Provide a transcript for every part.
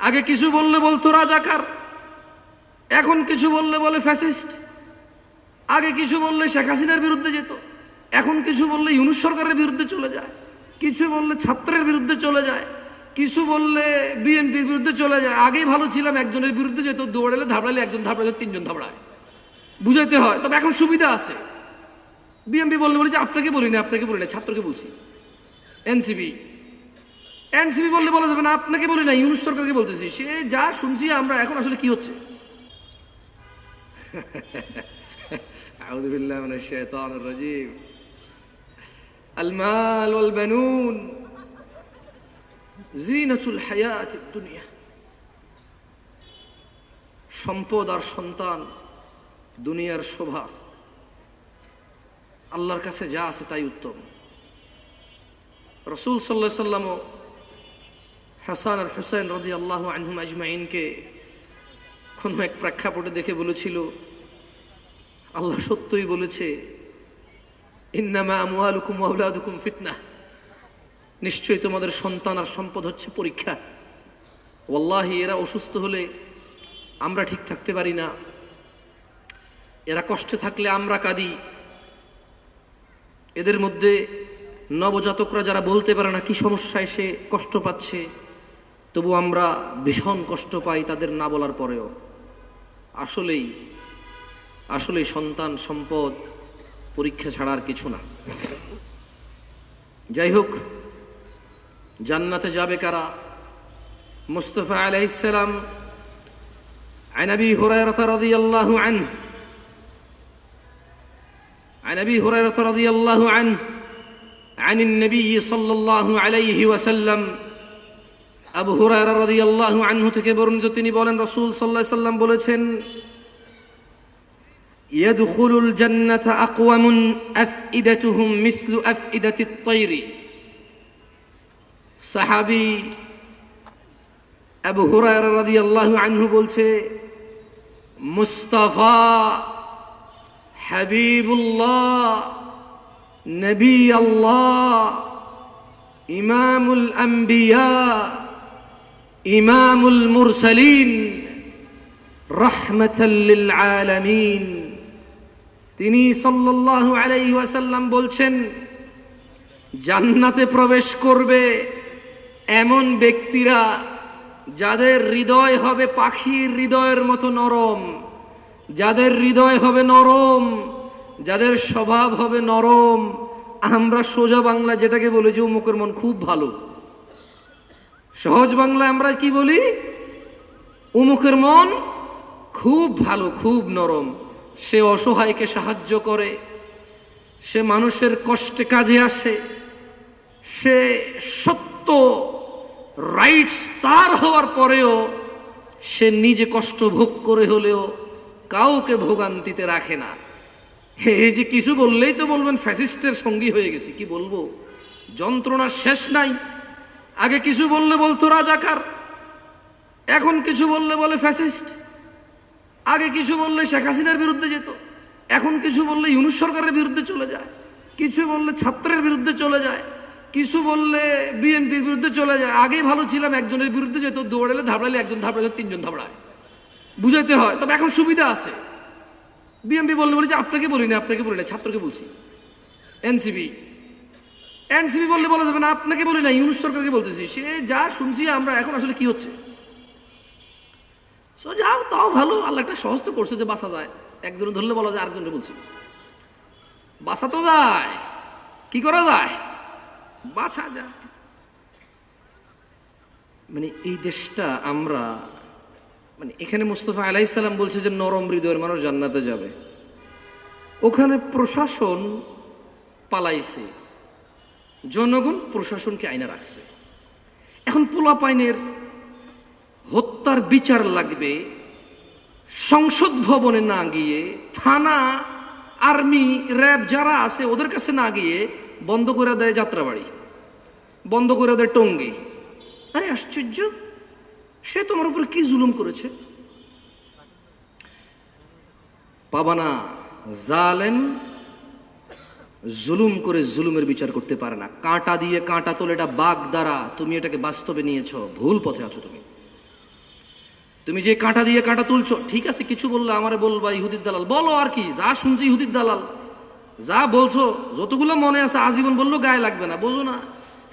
আগে কিছু বললে বলতো রাজাকার, এখন কিছু বললে বলে ফ্যাসিস্ট। আগে কিছু বললে শেখ হাসিনার বিরুদ্ধে যেত, এখন কিছু বললে ইউনূস সরকারের বিরুদ্ধে চলে যায়, কিছু বললে ছাত্রের বিরুদ্ধে চলে যায়, কিছু বললে বিএনপির বিরুদ্ধে চলে যায়। আগেই ভালো ছিলাম, একজনের বিরুদ্ধে যেত, দৌড়ালে ধাবড়ালে একজন ধাবড়ালে তিনজন ধাবড়ায়, বুঝাইতে হয়। তবে এখন সুবিধা আছে, বিএনপি বললে বলেছে আপনাকে বলি না, আপনাকে বলি না, ছাত্রকে বলছি। এনসিপি বললে বলা যাবে না, আপনাকে বলি না, ইউনূস সরকারকে বলতেছি। সে যা শুনছি আমরা, এখন আসলে কি হচ্ছে। আউযু বিল্লাহি মিনাশ শাইতানির রাজীম। আল মাল ওয়াল বানুন জিনাতুল হায়াতিদ দুনিয়া। সম্পদ আর সন্তান দুনিয়ার শোভা, আল্লাহর কাছে যা আছে তাই উত্তম। রাসূল সাল্লাল্লাহু আলাইহি ওয়াসাল্লাম হাসান আর হুসাইন রাদিয়াল্লাহু আনহুম আজমাইনকে কোন এক প্রেক্ষাপটে দেখে বলেছিল, আল্লাহ সত্যই বলেছে, ইন্নামা আমওয়ালুকুম ওয়া আওলাদুকুম ফিতনাহ, নিশ্চয়ই তোমাদের সন্তান আর সম্পদ হচ্ছে পরীক্ষা। ওয়াল্লাহি এরা অসুস্থ হলে আমরা ঠিক থাকতে পারি না, এরা কষ্টে থাকলে আমরা কাঁদি। এদের মধ্যে নবজাতকরা যারা বলতে পারে না কি সমস্যায় সে কষ্ট পাচ্ছে, তবু আমরা ভীষণ কষ্ট পাই তাদের না বলার পরেও। আসলেই সন্তান সম্পদ পরীক্ষা ছাড়া আর কিছু না। যাই হোক, জান্নাতে যাবে কারা? মুস্তাফা আলাইহিস সালাম عن أبي هريرة رضي الله عنه عن النبي صلى الله عليه وسلم আবু হুরায়রা রাদিয়াল্লাহু আনহু থেকে বর্ণিত, তিনি বলেন রাসূল সাল্লাল্লাহু আলাইহি ওয়াসাল্লাম বলেছেন, ইয়াদখুলুল জান্নাতা আকওয়ামুন আফইদাতুহুম মিসলু আফইদাতিত তায়রি। সাহাবী আবু হুরায়রা রাদিয়াল্লাহু আনহু বলছে, মুস্তাফা হাবিবুল্লাহ নবী আল্লাহ ইমামুল আম্বিয়া ইমামুল মুরসালিন রাহমাতাল লিল আলামিন, তিনি সাল্লাল্লাহু আলাইহি ওয়াসাল্লাম বলছেন, জান্নাতে প্রবেশ করবে এমন ব্যক্তিরা যাদের হৃদয় হবে পাখির হৃদয়ের মতো নরম, যাদের হৃদয় হবে নরম, যাদের স্বভাব হবে নরম। আমরা সোজা বাংলা যেটাকে বলি যে অমুকের মন খুব ভালো, সহজ বাংলায় আমরা কি বলি? অমুকের মন খুব ভালো, খুব নরম। সে অসহায়কে সাহায্য করে, সে মানুষের কষ্টে কাজে আসে, সে সত্য রাইটস তার হওয়ার পরেও সে নিজে কষ্ট ভোগ করে হলেও কাউকে ভোগান্তিতে রাখে না। এই যে কিছু বললেই তো বলবেন ফ্যাসিস্টের সঙ্গী হয়ে গেছি। কি বলবো, যন্ত্রণার শেষ নাই। আগে কিছু বললে বলতো রাজাকার, এখন কিছু বললে বলে ফ্যাসিস্ট। আগে কিছু বললে শেখ হাসিনার বিরুদ্ধে যেত, এখন কিছু বললে ইউনূস সরকারের বিরুদ্ধে চলে যায়, কিছু বললে ছাত্রের বিরুদ্ধে চলে যায়, কিছু বললে বিএনপির বিরুদ্ধে চলে যায়। আগেই ভালো ছিলাম, একজনের বিরুদ্ধে যেত, দৌড়ালে ধাবড়ালে একজন ধাবড়ালে তিনজন ধাবড়ায়, বুঝাইতে হয়। তবে এখন সুবিধা আছে, বিএনপি বললে বলেছে আপনাকে বলি না, আপনাকে বলি না, ছাত্রকে বলছি। এনসিপি বললে বলা যাবে না, আপনাকে বলি না, ইউনূস সরকারকে বলতেছি। সে যা শুনছি আমরা, এখন আসলে কি হচ্ছে। যাও, তাও ভালো, আল্লাহ একটা সহজ তো করছে যে বাঁচা যায়। একজনে ধরলে বলা যায় আরেকজনকে বলছি, বাঁচা তো যায়, কি করা যায়, বাঁচা যায়। মানে এই দেশটা আমরা, মানে এখানে মুস্তাফা আলাইহিস সালাম বলছে যে নরম হৃদয়ের মানুষ জান্নাতে যাবে। ওখানে প্রশাসন পালাইছে, জনগণ প্রশাসনকে আইনা রাখছে। এখন পোলাপাইনের হত্যার বিচার লাগবে সংসদ ভবনে না গিয়ে, থানা, আর্মি, র্যাব যারা আছে ওদের কাছে না গিয়ে বন্ধ করে দেয় যাত্রাবাড়ি, বন্ধ করে দেয় টঙ্গী। আরে আশ্চর্য, সে তোমার উপরে কি জুলুম করেছে? পাবা না, জালেম জুলুম করে জুলুমের বিচার করতে পারে না। কাঁটা দিয়ে কাঁটা তোলে, এটা বাগ দ্বারা, তুমি এটাকে বাস্তবে নিয়েছো, ভুল পথে আছো তুমি। তুমি যে কাঁটা দিয়ে কাঁটা তুলছো, ঠিক আছে, কিছু বললে আমারে বলবা ইহুদির দালাল, বলো আর কি, যা শুনছি ইহুদির দালাল, যা বলছো যতগুলো মনে আছে আজীবন বললো গায়ে লাগবে না, বোঝো না,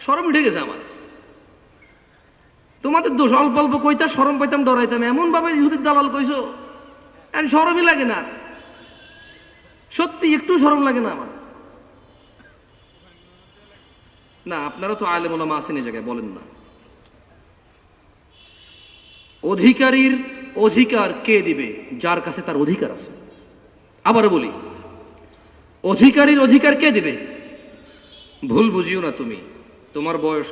শরম উঠে গেছে আমার। তোমাদের দোষ, অল্প অল্প কইতা শরম পাইতাম, ডরাইতাম, এমন ভাবে ইহুদির দালাল কইছো শরমই লাগে না, সত্যি একটু শরম লাগে না আমার। না, আপনারা তো আলেম ওলামা আছেন এই জায়গায়, বলেন না। অধিকারীর অধিকার কে দিবে? যার কাছে তার অধিকার আছে। আবারও বলি, অধিকারীর অধিকার কে দিবে? ভুল বুঝিও না তুমি, তোমার বয়স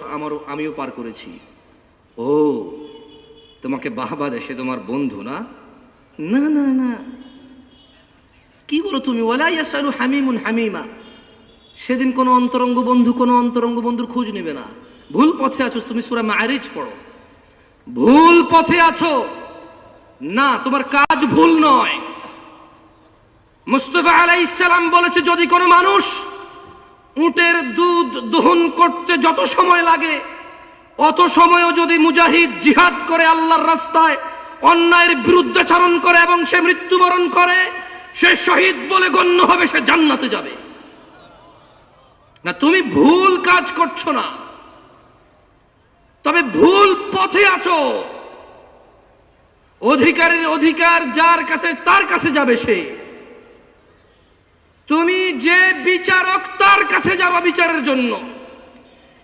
আমিও পার করেছি। ও, তোমাকে বাহবা দেয়, সে তোমার বন্ধু না? না না না, কি বলো তুমি? ওয়ালা ইয়াসালু হামিমুন হামিমা, সেদিন কোনো অন্তরঙ্গ বন্ধুর খোঁজ নেবে না। ভুল পথে আছো তুমি, সূরা মাআরিজ পড়ো। ভুল পথে আছো না, তোমার কাজ ভুল নয়। মুস্তাফা আলাইহিস সালাম বলেছে, যদি কোনো মানুষ উটের দুধ দহন করতে যত সময় লাগে অত সময়ও যদি মুজাহিদ জিহাদ করে আল্লাহর রাস্তায়, অন্যায়ের বিরুদ্ধাচরণ করে এবং সে মৃত্যুবরণ করে, সে শহীদ বলে গণ্য হবে, সে জান্নাতে যাবে। না, তুমি ভুল কাজ করছো না, তবে ভুল পথে আছো। অধিকারের অধিকার যার কাছে, তার কাছে যাবে সে। তুমি যে বিচারক, তার কাছে যাবা বিচারের জন্য।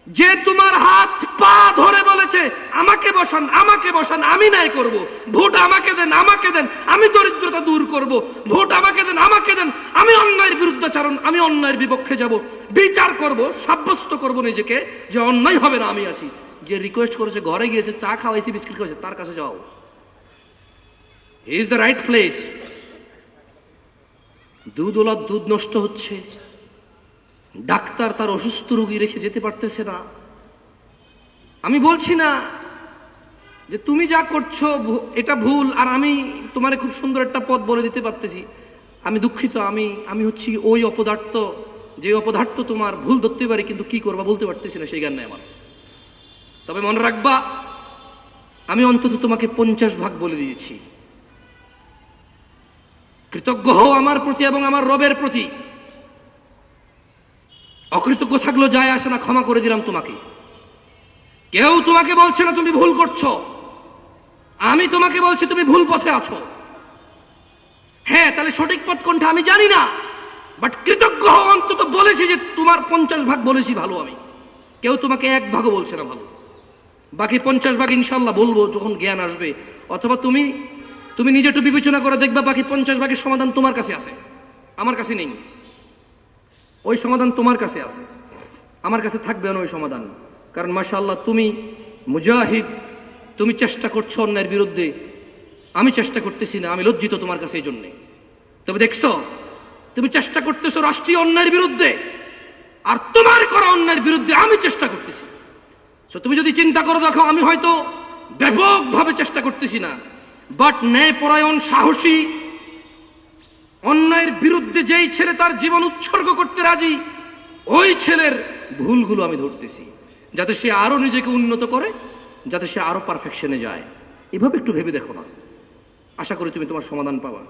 যে তোমার হাত পা ধরে বলেছে আমাকে বসান, আমাকে বসান, আমি ন্যায় করব, ভোট আমাকে দেন, আমাকে দেন, আমি দরিদ্রতা দূর করব, ভোট আমাকে দেন, আমাকে দেন, আমি অন্যায়ের বিরুদ্ধাচরণ, আমি অন্যায়ের বিপক্ষে যাব, বিচার করব, সাব্যস্ত করব নিজেকে যে অন্যায় হবে না, আমি আছি। যে রিকোয়েস্ট করেছে, ঘরে গিয়েছে, চা খাওয়াইছি, বিস্কিট খাওয়াইছে, তার কাছে যাও। He is the right place. দুধওয়ালার দুধ নষ্ট হচ্ছে, ডাক্তার তার অসুস্থ রোগী রেখে যেতে পারতেছে না। আমি বলছি না যে তুমি যা করছো এটা ভুল, আর আমি তোমারে খুব সুন্দর একটা পথ বলে দিতে পারতেছি। আমি দুঃখিত, আমি হচ্ছি ওই অপদার্থ, যে অপদার্থ তোমার ভুল ধরতে পারি, কিন্তু কি করবা বলতে পারতেছি না, সেই জ্ঞান নেই আমার। তবে মনে রাখবা, আমি অন্তত তোমাকে 50 ভাগ বলে দিয়েছি। কৃতজ্ঞ হও আমার প্রতি এবং আমার রবের প্রতি। অকৃতজ্ঞ থাকলেও যায় আসে না, ক্ষমা করে দিলাম তোমাকে। কেউ তোমাকে বলছে না তুমি ভুল করছো, আমি তোমাকে বলছি তুমি ভুল পথে আছো। হ্যাঁ, তাহলে সঠিক পথ কোনটা আমি জানি না, বাট কৃতজ্ঞ হও, অন্তত বলেছি যে তোমার 50 ভাগ বলেছি ভালো আমি। কেউ তোমাকে 1 ভাগও বলছে না ভালো, বাকি 50 ভাগ ইনশাল্লাহ বলবো যখন জ্ঞান আসবে। অথবা তুমি নিজে একটু বিবেচনা করে দেখবা, বাকি 50 ভাগের সমাধান তোমার কাছে আছে, আমার কাছে নেই। ওই সমাধান তোমার কাছে আছে, আমার কাছে থাকবে না ওই সমাধান। কারণ মাশাআল্লাহ তুমি মুজাহিদ, তুমি চেষ্টা করছো অন্যায়ের বিরুদ্ধে, আমি চেষ্টা করতেছি না, আমি লজ্জিত তোমার কাছে এই জন্যে। তবে দেখছো, তুমি চেষ্টা করতেছো রাষ্ট্রীয় অন্যায়ের বিরুদ্ধে, আর তোমার করা অন্যায়ের বিরুদ্ধে আমি চেষ্টা করতেছি। তুমি যদি চিন্তা করো, দেখো আমি হয়তো ব্যাপকভাবে চেষ্টা করতেছি না, বাট ন্যায়পরায়ণ, সাহসী, অন্যায়ের বিরুদ্ধে যেই ছেলে তার জীবন উৎসর্গ করতে রাজি, ওই ছেলের ভুলগুলো আমি ধরতেছি, যাতে সে আরো নিজেকে উন্নত করে, যাতে সে আরো পারফেকশনে যায়। এভাবে একটু ভেবে দেখো না, আশা করি তুমি তোমার সমাধান পাবা।